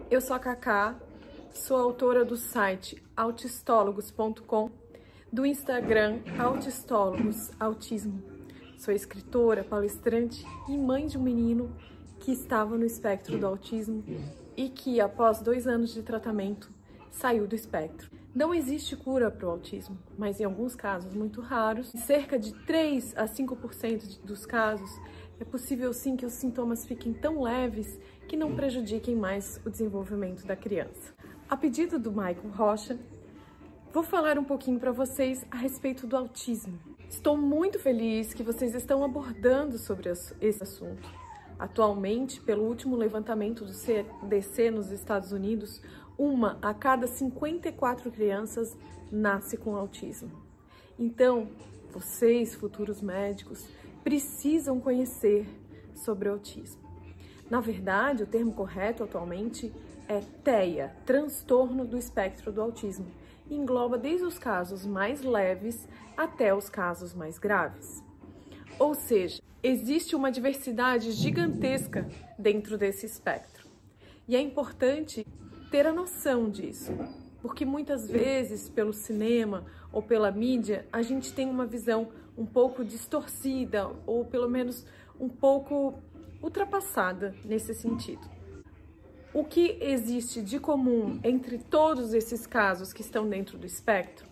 Eu sou a Cacá, sou autora do site autistólogos.com, do Instagram Autistólogos Autismo. Sou escritora, palestrante e mãe de um menino que estava no espectro do autismo e que, após 2 anos de tratamento, saiu do espectro. Não existe cura para o autismo, mas em alguns casos muito raros, em cerca de 3 a 5% dos casos, é possível sim que os sintomas fiquem tão leves que não prejudiquem mais o desenvolvimento da criança. A pedido do Michael Rocha, vou falar um pouquinho para vocês a respeito do autismo. Estou muito feliz que vocês estão abordando sobre esse assunto. Atualmente, pelo último levantamento do CDC nos Estados Unidos, 1 a cada 54 crianças nasce com autismo. Então, vocês, futuros médicos, precisam conhecer sobre o autismo. Na verdade, o termo correto atualmente é TEA, transtorno do espectro do autismo, e engloba desde os casos mais leves até os casos mais graves. Ou seja, existe uma diversidade gigantesca dentro desse espectro. E é importante ter a noção disso, porque muitas vezes, pelo cinema ou pela mídia, a gente tem uma visão um pouco distorcida ou pelo menos um pouco ultrapassada nesse sentido. O que existe de comum entre todos esses casos que estão dentro do espectro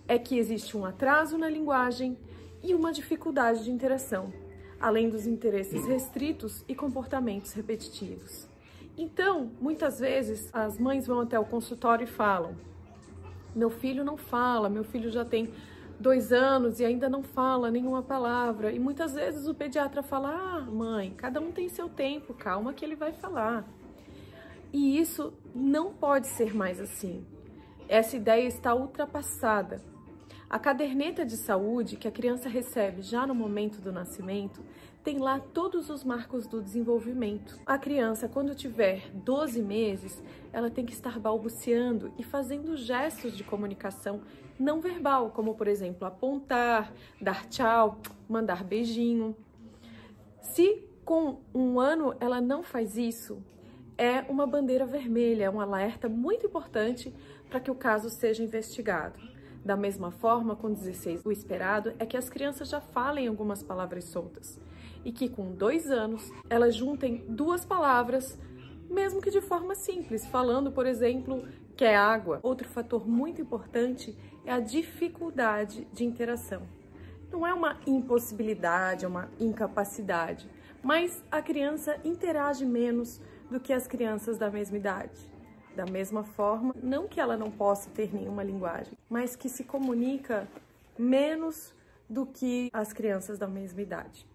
é que existe um atraso na linguagem e uma dificuldade de interação, além dos interesses restritos e comportamentos repetitivos. Então, muitas vezes, as mães vão até o consultório e falam: meu filho não fala, meu filho já tem 2 anos e ainda não fala nenhuma palavra. E muitas vezes o pediatra fala: ah, mãe, cada um tem seu tempo, calma que ele vai falar. E isso não pode ser mais assim. Essa ideia está ultrapassada. A caderneta de saúde que a criança recebe já no momento do nascimento tem lá todos os marcos do desenvolvimento. A criança, quando tiver 12 meses, ela tem que estar balbuciando e fazendo gestos de comunicação não verbal, como, por exemplo, apontar, dar tchau, mandar beijinho. Se com 1 ano ela não faz isso, é uma bandeira vermelha, é um alerta muito importante para que o caso seja investigado. Da mesma forma, com 16, o esperado é que as crianças já falem algumas palavras soltas e que com 2 anos elas juntem 2 palavras, mesmo que de forma simples, falando, por exemplo, que é água. Outro fator muito importante é a dificuldade de interação. Não é uma impossibilidade, é uma incapacidade, mas a criança interage menos do que as crianças da mesma idade. Da mesma forma, não que ela não possa ter nenhuma linguagem, mas que se comunica menos do que as crianças da mesma idade.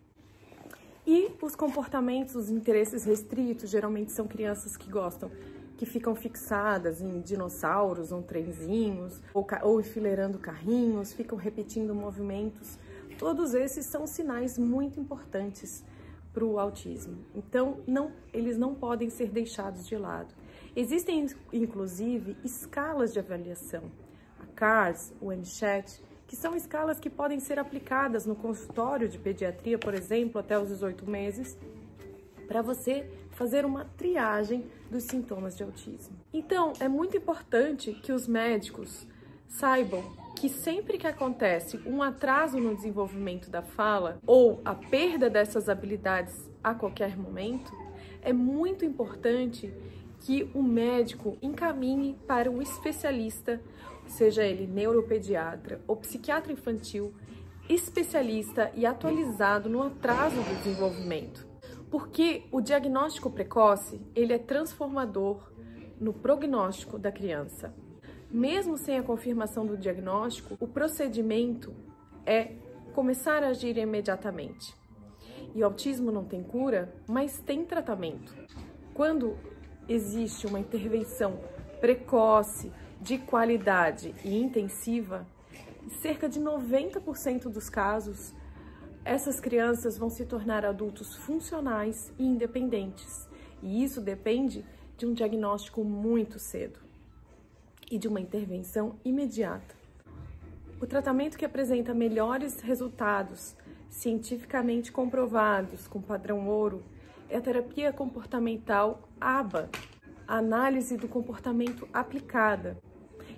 E os comportamentos, os interesses restritos, geralmente são crianças que ficam fixadas em dinossauros ou trenzinhos, ou enfileirando carrinhos, ficam repetindo movimentos. Todos esses são sinais muito importantes para o autismo. Então, eles não podem ser deixados de lado. Existem, inclusive, escalas de avaliação, a CARS, o MCHAT, que são escalas que podem ser aplicadas no consultório de pediatria, por exemplo, até os 18 meses, para você fazer uma triagem dos sintomas de autismo. Então, é muito importante que os médicos saibam que sempre que acontece um atraso no desenvolvimento da fala ou a perda dessas habilidades a qualquer momento, é muito importante que o médico encaminhe para um especialista, seja ele neuropediatra ou psiquiatra infantil, especialista e atualizado no atraso do desenvolvimento. Porque o diagnóstico precoce, ele é transformador no prognóstico da criança. Mesmo sem a confirmação do diagnóstico, o procedimento é começar a agir imediatamente. E o autismo não tem cura, mas tem tratamento. Quando existe uma intervenção precoce, de qualidade e intensiva, em cerca de 90% dos casos, essas crianças vão se tornar adultos funcionais e independentes. E isso depende de um diagnóstico muito cedo e de uma intervenção imediata. O tratamento que apresenta melhores resultados cientificamente comprovados com padrão ouro é a terapia comportamental ABA, a análise do comportamento aplicada.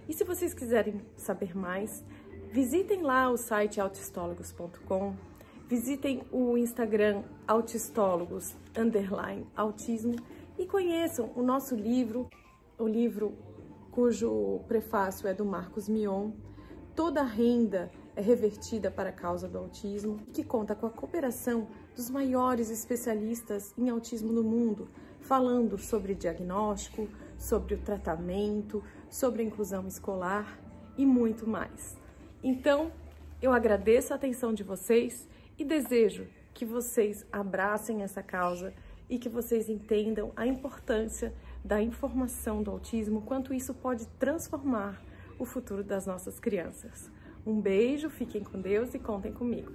E se vocês quiserem saber mais, visitem lá o site autistólogos.com, visitem o Instagram autistólogos_autismo e conheçam o nosso livro, o livro cujo prefácio é do Marcos Mion, Toda a Renda é Revertida para a Causa do Autismo, que conta com a cooperação dos maiores especialistas em autismo no mundo, falando sobre diagnóstico, sobre o tratamento, sobre a inclusão escolar e muito mais. Então, eu agradeço a atenção de vocês e desejo que vocês abracem essa causa e que vocês entendam a importância da informação do autismo, quanto isso pode transformar o futuro das nossas crianças. Um beijo, fiquem com Deus e contem comigo.